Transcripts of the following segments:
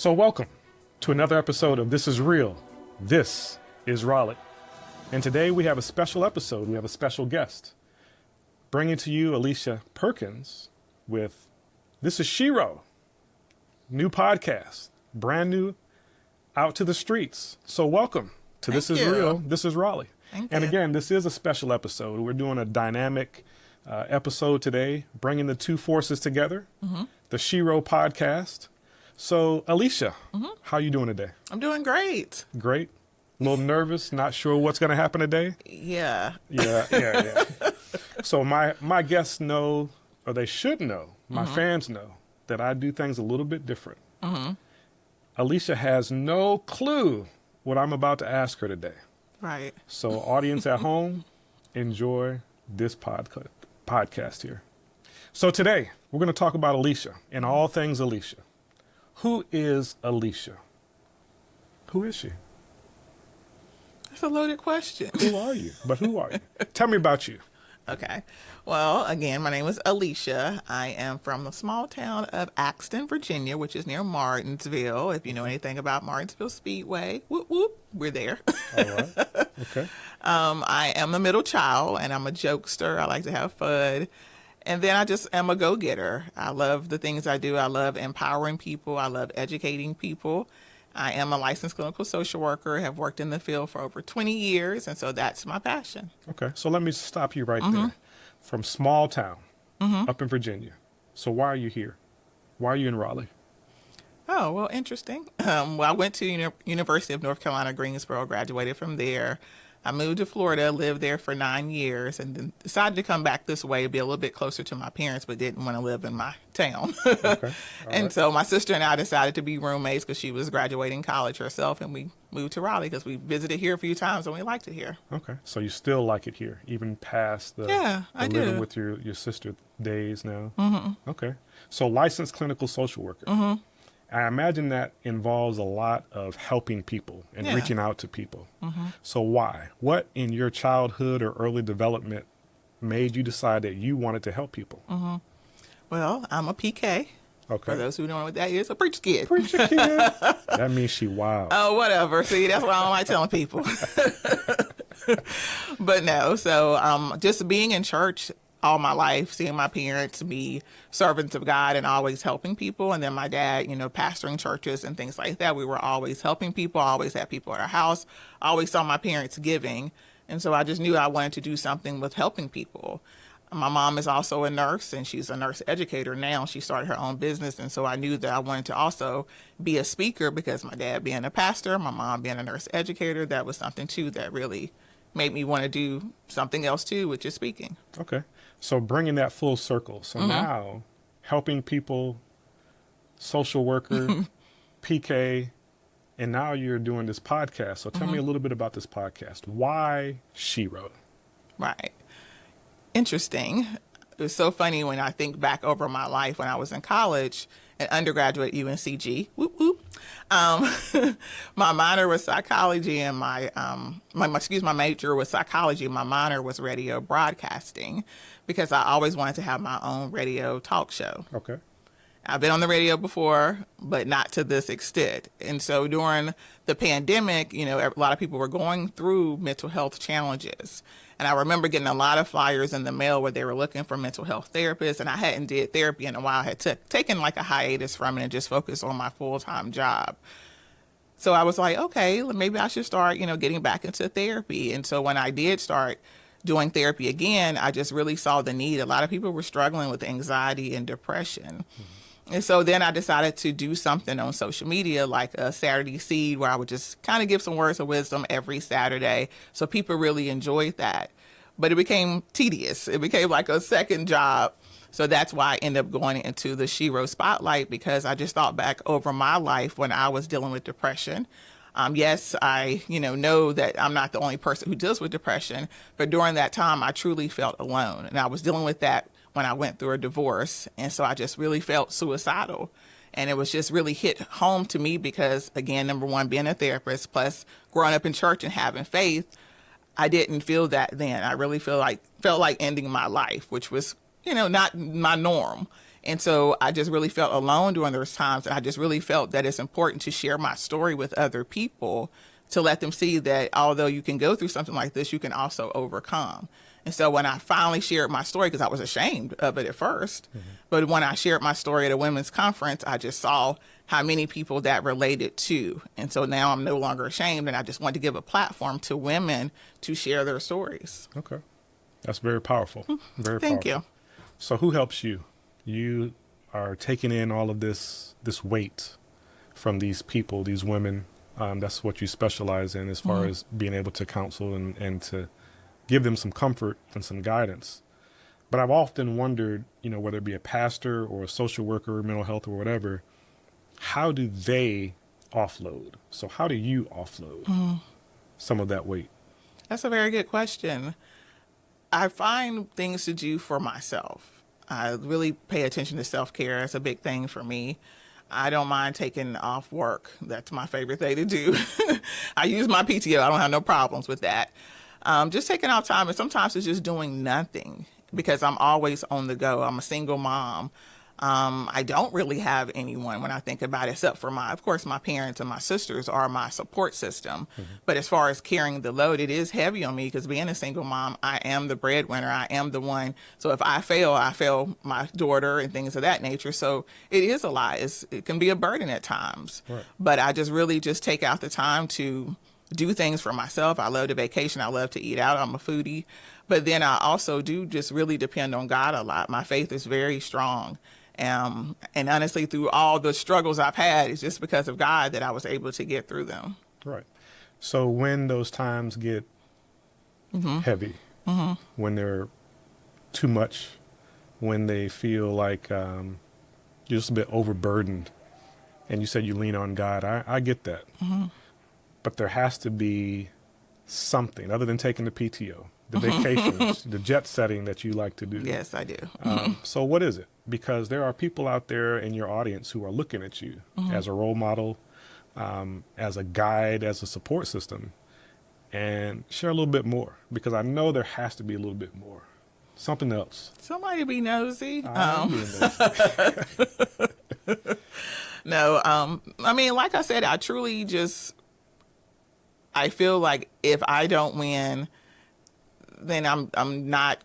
So welcome to another episode of This Is Real. This is Raleigh. And today we have a special episode. We have a special guest. Bringing to you Alesha Perkins with This Is S.H.E.R.O. New podcast. Brand new, out to the streets. So welcome to This Is Real. This is Raleigh. And again, this is a special episode. We're doing a dynamic episode today, bringing the two forces together, the S.H.E.R.O. podcast. So, Alesha, how you doing today? I'm doing great. Great. A little nervous, not sure what's going to happen today? Yeah. Yeah. So my guests know, or they should know, my fans know, that I do things a little bit different. Alesha has no clue what I'm about to ask her today. Right. So, audience at home, enjoy this podcast here. So today, we're going to talk about Alesha and all things Alesha. Who is Alesha? Who is she? That's a loaded question. Who are you? But who are you? Tell me about you. Okay. Well, again, my name is Alesha. I am from the small town of Axton, Virginia, which is near Martinsville. If you know anything about Martinsville Speedway, whoop, whoop, we're there. All right. Okay. I am the middle child, and I'm a jokester. I like to have fun. And then I just am a go-getter. I love the things I do. I love empowering people. I love educating people. I am a licensed clinical social worker, have worked in the field for over 20 years, and so that's my passion. Okay, so let me stop you right there. From small town up in Virginia. So why are you here? Why are you in Raleigh? Oh, well, interesting. Well, I went to University of North Carolina, Greensboro, graduated from there. I moved to Florida, lived there for 9 years, and then decided to come back this way, be a little bit closer to my parents, but didn't want to live in my town. Okay. And so my sister and I decided to be roommates because she was graduating college herself, and we moved to Raleigh because we visited here a few times and we liked it here. Okay. So you still like it here, even past the I living do. with your sister days now? Okay. So licensed clinical social worker. I imagine that involves a lot of helping people and reaching out to people. So why? What in your childhood or early development made you decide that you wanted to help people? Well, I'm a PK. Okay. For those who don't know what that is, a preacher kid. Preacher kid. That means she wild. Oh, whatever. See, that's why I don't like telling people. But no, so just being in church all my life, seeing my parents be servants of God and always helping people. And then my dad, pastoring churches and things like that. We were always helping people, always had people at our house, always saw my parents giving. And so I just knew I wanted to do something with helping people. My mom is also a nurse, and she's a nurse educator now. She started her own business. And so I knew that I wanted to also be a speaker because my dad being a pastor, my mom being a nurse educator, that was something too that really made me want to do something else too, which is speaking. Okay. So bringing that full circle. So now helping people, social worker, PK, and now you're doing this podcast. So tell me a little bit about this podcast. Why S.H.E.R.O? Right. Interesting. It was so funny when I think back over my life when I was in college, an undergraduate at UNCG. Whoop, whoop. My minor was psychology, and my major was psychology. My minor was radio broadcasting because I always wanted to have my own radio talk show. Okay. I've been on the radio before, but not to this extent. And so during the pandemic, a lot of people were going through mental health challenges. And I remember getting a lot of flyers in the mail where they were looking for mental health therapists. And I hadn't did therapy in a while. I had taken like a hiatus from it and just focused on my full-time job. So I was like, okay, maybe I should start, getting back into therapy. And so when I did start doing therapy again, I just really saw the need. A lot of people were struggling with anxiety and depression. And so then I decided to do something on social media like a Saturday Seed where I would just kind of give some words of wisdom every Saturday. So people really enjoyed that. But it became tedious. It became like a second job. So that's why I ended up going into the S.H.E.R.O spotlight because I just thought back over my life when I was dealing with depression. Yes, I, know that I'm not the only person who deals with depression, but during that time, I truly felt alone. And I was dealing with that when I went through a divorce. And so I just really felt suicidal. And it was just really hit home to me because, again, number one, being a therapist, plus growing up in church and having faith, I didn't feel that then. I really felt like ending my life, which was, not my norm. And so I just really felt alone during those times. And I just really felt that it's important to share my story with other people to let them see that although you can go through something like this, you can also overcome. And so when I finally shared my story, because I was ashamed of it at first, but when I shared my story at a women's conference, I just saw how many people that related to. And so now I'm no longer ashamed, and I just want to give a platform to women to share their stories. Okay. That's very powerful. Very Thank powerful. you. So who helps you? You are taking in all of this weight from these people, these women. That's what you specialize in as far as being able to counsel and to give them some comfort and some guidance. But I've often wondered, whether it be a pastor or a social worker, mental health or whatever, how do they offload? So how do you offload some of that weight? That's a very good question. I find things to do for myself. I really pay attention to self-care. It's a big thing for me. I don't mind taking off work. That's my favorite thing to do. I use my PTO. I don't have no problems with that. Just taking off time, and sometimes it's just doing nothing because I'm always on the go. I'm a single mom. I don't really have anyone when I think about it, except for of course, my parents and my sisters are my support system. But as far as carrying the load, it is heavy on me because being a single mom, I am the breadwinner. I am the one. So if I fail my daughter and things of that nature. So it is a lot. It can be a burden at times. Right. But I just really just take out the time to do things for myself. I love to vacation. I love to eat out. I'm a foodie. But then I also do just really depend on God a lot. My faith is very strong. And honestly, through all the struggles I've had, it's just because of God that I was able to get through them. Right. So when those times get heavy, when they're too much, when they feel like you're just a bit overburdened, and you said you lean on God, I get that. But there has to be something other than taking the PTO, the vacations, the jet setting that you like to do. Yes, I do. So what is it? Because there are people out there in your audience who are looking at you as a role model, as a guide, as a support system, and share a little bit more, because I know there has to be a little bit more, something else. Somebody be nosy. I'm being nosy. No, I mean, like I said, I truly I feel like if I don't win, then I'm not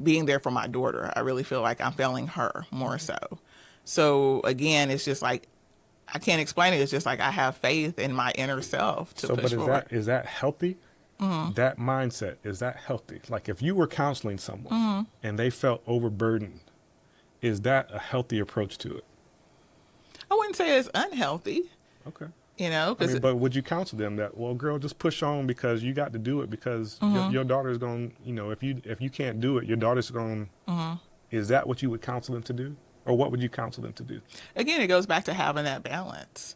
being there for my daughter. I really feel like I'm failing her more so. So again, it's just like, I can't explain it. It's just like I have faith in my inner self to push forward. Is that healthy? That mindset, is that healthy? Like if you were counseling someone and they felt overburdened, is that a healthy approach to it? I wouldn't say it's unhealthy. Okay. But would you counsel them that, well, girl, just push on because you got to do it because your daughter's going, if you can't do it, your daughter's going, is that what you would counsel them to do? Or what would you counsel them to do? Again, it goes back to having that balance.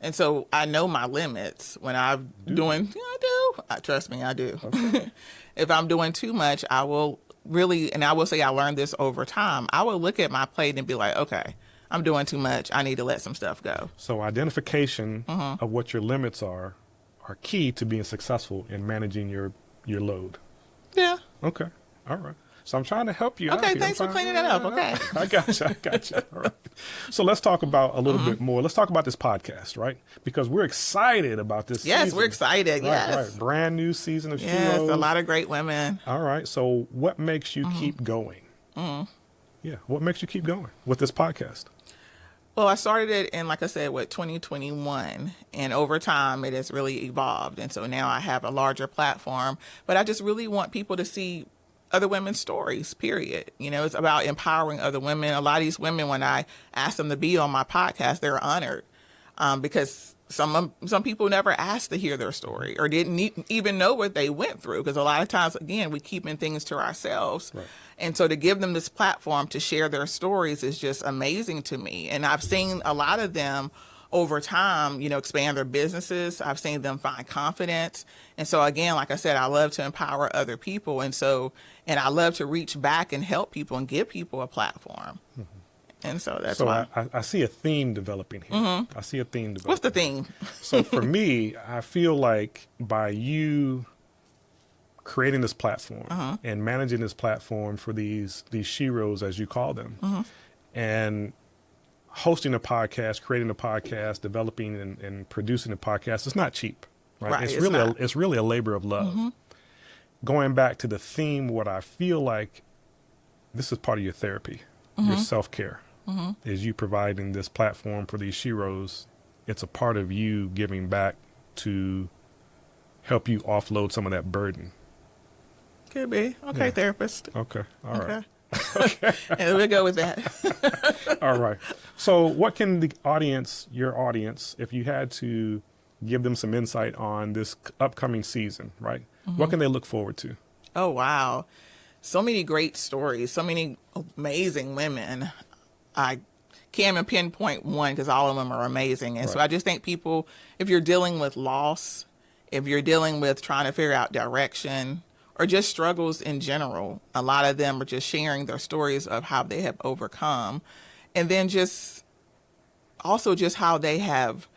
And so I know my limits when I'm doing, I do. Trust me, I do. Okay. If I'm doing too much, I will really, and I will say I learned this over time, I will look at my plate and be like, okay, I'm doing too much. I need to let some stuff go. So identification of what your limits are key to being successful in managing your load. Yeah. Okay. All right. So I'm trying to help you. Okay, thanks for cleaning that up. Okay. I got you. All right. So let's talk about a little bit more. Let's talk about this podcast, right? Because we're excited about this season. Yes, we're excited. Yes. Right. Brand new season of S.H.E.R.O. Yes, a lot of great women. All right. So what makes you keep going? Yeah. What makes you keep going with this podcast? Well, I started it in, like I said, 2021, and over time it has really evolved. And so now I have a larger platform, but I just really want people to see other women's stories, period. It's about empowering other women. A lot of these women, when I ask them to be on my podcast, they're honored because some people never asked to hear their story or didn't even know what they went through. Because a lot of times, again, we keeping things to ourselves. Right. And so to give them this platform to share their stories is just amazing to me. And I've seen a lot of them over time, expand their businesses. I've seen them find confidence. And so again, like I said, I love to empower other people. And I love to reach back and help people and give people a platform. And so that's why. I see a theme developing here. I see a theme developing. What's the theme? So for me, I feel like by you creating this platform and managing this platform for these S.H.E.R.Os, as you call them, and hosting a podcast, creating a podcast, developing and producing a podcast. It's not cheap, right? It's really a labor of love. Going back to the theme, what I feel like this is part of your therapy, your self-care, is you providing this platform for these S.H.E.R.Os. It's a part of you giving back to help you offload some of that burden. Could be. Okay, yeah. Therapist. Okay. All right. Okay. And we'll go with that. All right. So what can the audience, your audience, if you had to give them some insight on this upcoming season, right? What can they look forward to? Oh, wow. So many great stories, so many amazing women. I can't even pinpoint one because all of them are amazing. And so I just think people, if you're dealing with loss, if you're dealing with trying to figure out direction or just struggles in general, a lot of them are just sharing their stories of how they have overcome. And then just also just how they have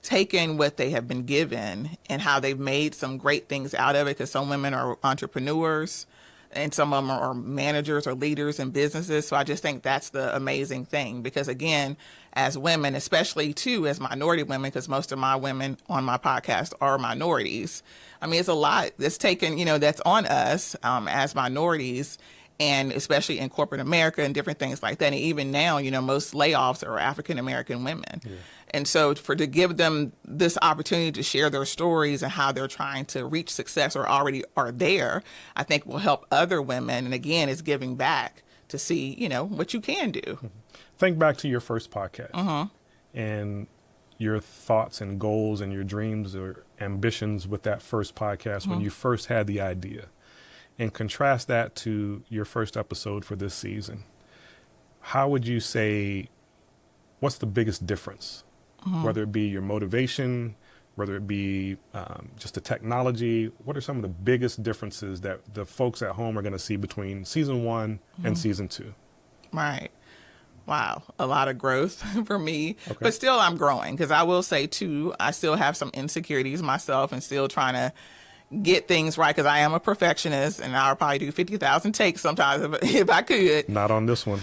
taken what they have been given and how they've made some great things out of it, because some women are entrepreneurs and some of them are managers or leaders in businesses. So I just think that's the amazing thing, because again, as women, especially too as minority women, because most of my women on my podcast are minorities. I mean, it's a lot that's taken, that's on us as minorities, and especially in corporate America and different things like that. And even now, most layoffs are African-American women. Yeah. And so to give them this opportunity to share their stories and how they're trying to reach success or already are there, I think will help other women. And again, it's giving back to see, what you can do. Think back to your first podcast and your thoughts and goals and your dreams or ambitions with that first podcast when you first had the idea, and contrast that to your first episode for this season. How would you say, what's the biggest difference? Whether it be your motivation, whether it be just the technology, what are some of the biggest differences that the folks at home are going to see between season 1 and season 2? Right. Wow. A lot of growth for me, but still I'm growing, because I will say too, I still have some insecurities myself and still trying to get things right, because I am a perfectionist and I'll probably do 50,000 takes sometimes if I could. Not on this one.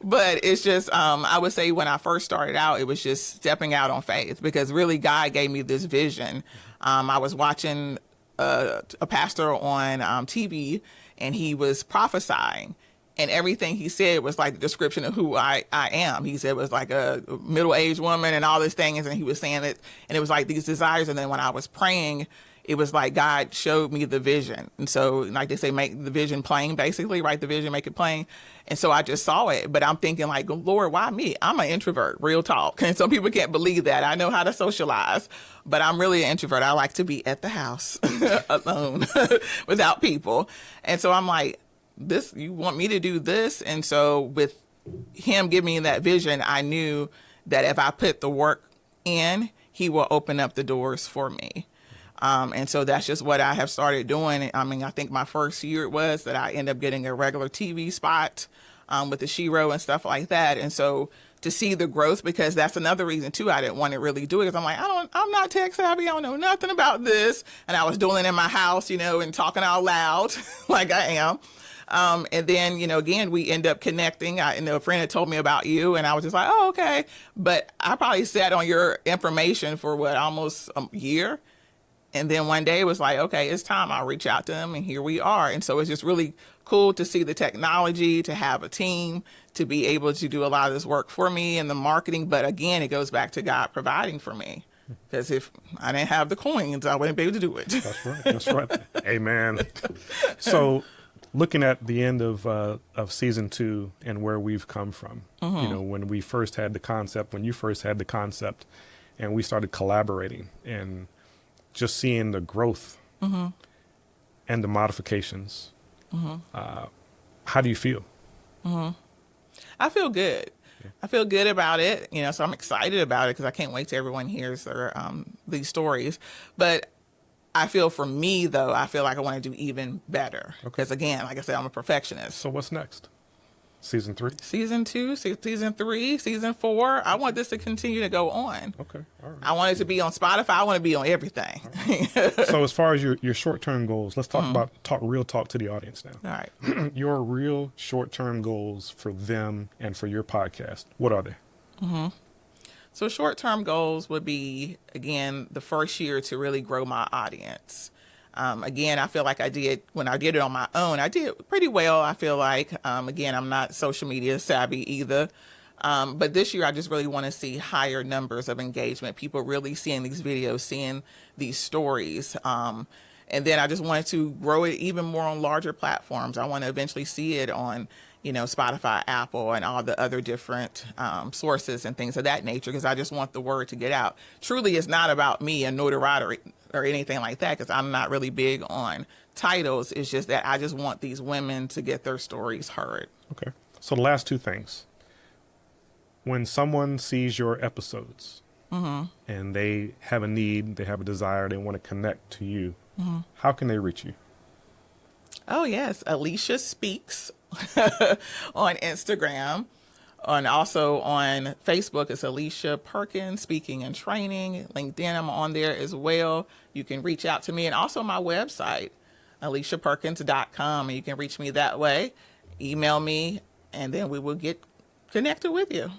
But it's just, I would say when I first started out, it was just stepping out on faith, because really God gave me this vision. I was watching a pastor on TV, and he was prophesying, and everything he said was like the description of who I am. He said it was like a middle-aged woman and all these things, and he was saying it, and it was like these desires. And then when I was praying, it was like God showed me the vision. And so, like they say, make the vision plain, basically, write the vision, make it plain. And so I just saw it, but I'm thinking like, Lord, why me? I'm an introvert, real talk. And some people can't believe that. I know how to socialize, but I'm really an introvert. I like to be at the house alone without people. And so I'm like, you want me to do this? And so with him giving me that vision, I knew that if I put the work in, he will open up the doors for me. And so that's just what I have started doing. I mean, I think my first year it was that I ended up getting a regular TV spot with the S.H.E.R.O and stuff like that. And so to see the growth, because that's another reason too I didn't want to really do it, because I'm like, I'm not tech savvy. I don't know nothing about this. And I was doing it in my house, and talking out loud like I am. And then, again, we end up connecting. A friend had told me about you, and I was just like, oh, okay. But I probably sat on your information for almost a year. And then one day it was like, okay, it's time. I'll reach out to them, and here we are. And so it's just really cool to see the technology, to have a team, to be able to do a lot of this work for me and the marketing. But again, it goes back to God providing for me. Because if I didn't have the coins, I wouldn't be able to do it. That's right. That's right. Amen. So looking at the end of season 2 and where we've come from, when we first had the concept, when you first had the concept, and we started collaborating and just seeing the growth and the modifications. How do you feel? I feel good. Yeah. I feel good about it, so I'm excited about it, because I can't wait till everyone hears these stories. But I feel for me, though, I feel like I want to do even better. Because again, like I said, I'm a perfectionist. So what's next? Season 3? Season 2, season 3, season 4. I want this to continue to go on. Okay. All right. I want it to be on Spotify. I want to be on everything. So as far as your short-term goals, let's talk real talk to the audience now. All right. Your real short-term goals for them and for your podcast, what are they? So short-term goals would be, again, the first year to really grow my audience. Again, I feel like when I did it on my own, I did pretty well. I feel like, again, I'm not social media savvy either. But this year, I just really want to see higher numbers of engagement, people really seeing these videos, seeing these stories. And then I just wanted to grow it even more on larger platforms. I want to eventually see it on, Spotify, Apple, and all the other different sources and things of that nature, because I just want the word to get out. Truly, it's not about me and notoriety or anything like that, because I'm not really big on titles. It's just that I just want these women to get their stories heard. Okay. So the last two things. When someone sees your episodes and they have a need, they have a desire, they want to connect to you, how can they reach you? Oh, yes. Alesha Speaks on Instagram. And also on Facebook, it's Alesha Perkins Speaking and Training. LinkedIn, I'm on there as well. You can reach out to me. And also my website, AleshaPerkins.com. And you can reach me that way. Email me, and then we will get connected with you.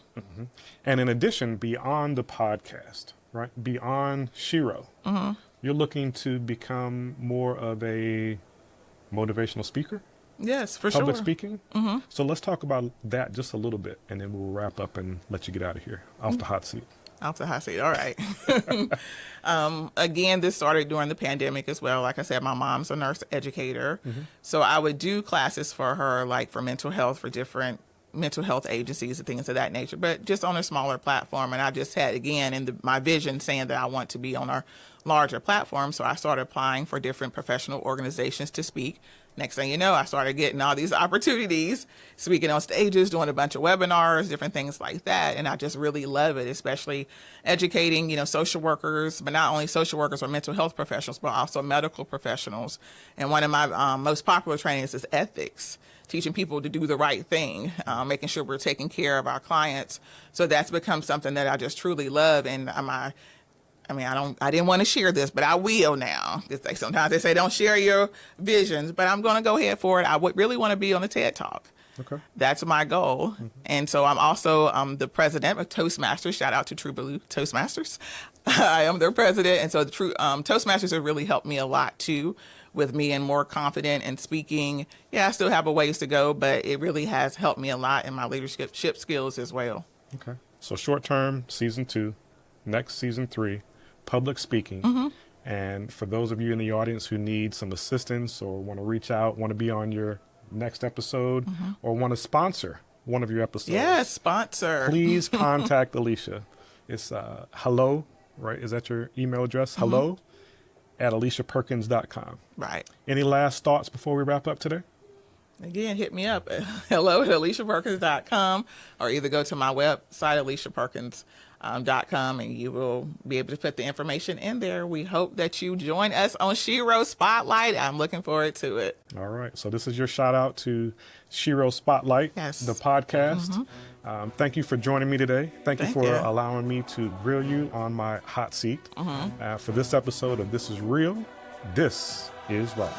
And in addition, beyond the podcast, right, beyond S.H.E.R.O, you're looking to become more of a motivational speaker? Yes, for Public sure. speaking? So let's talk about that just a little bit, and then we'll wrap up and let you get out of here, off the hot seat. Off the hot seat. All right. Again, this started during the pandemic as well. Like I said, my mom's a nurse educator. So I would do classes for her, like for mental health, for different mental health agencies and things of that nature, but just on a smaller platform. And I just had, again, in my vision saying that I want to be on a larger platform. So I started applying for different professional organizations to speak. Next thing you know, I started getting all these opportunities, speaking on stages, doing a bunch of webinars, different things like that. And I just really love it, especially educating, social workers, but not only social workers or mental health professionals, but also medical professionals. And one of my most popular trainings is ethics, teaching people to do the right thing, making sure we're taking care of our clients. So that's become something that I just truly love. And I didn't want to share this, but I will now. It's like sometimes they say don't share your visions, but I'm going to go ahead for it. I would really want to be on a TED Talk. Okay. That's my goal. And so I'm also the president of Toastmasters. Shout out to True Blue Toastmasters. I am their president. And so the Toastmasters have really helped me a lot too, with me and more confident in speaking. Yeah, I still have a ways to go, but it really has helped me a lot in my leadership skills as well. Okay. So short term, season 2, next season 3, public speaking. And for those of you in the audience who need some assistance or want to reach out, want to be on your next episode, or want to sponsor one of your episodes. Yes, sponsor. Please contact Alesha. It's hello, right? Is that your email address? Hello at AleshaPerkins.com. Right. Any last thoughts before we wrap up today? Again, hit me up at hello at AleshaPerkins.com, or either go to my website, AleshaPerkins.com, and you will be able to put the information in there. We hope that you join us on S.H.E.R.O Spotlight. I'm looking forward to it. All right. So this is your shout out to S.H.E.R.O Spotlight, Yes. the podcast. Thank you for joining me today. Thank you for allowing me to grill you on my hot seat for this episode of This Is Real. This is Right.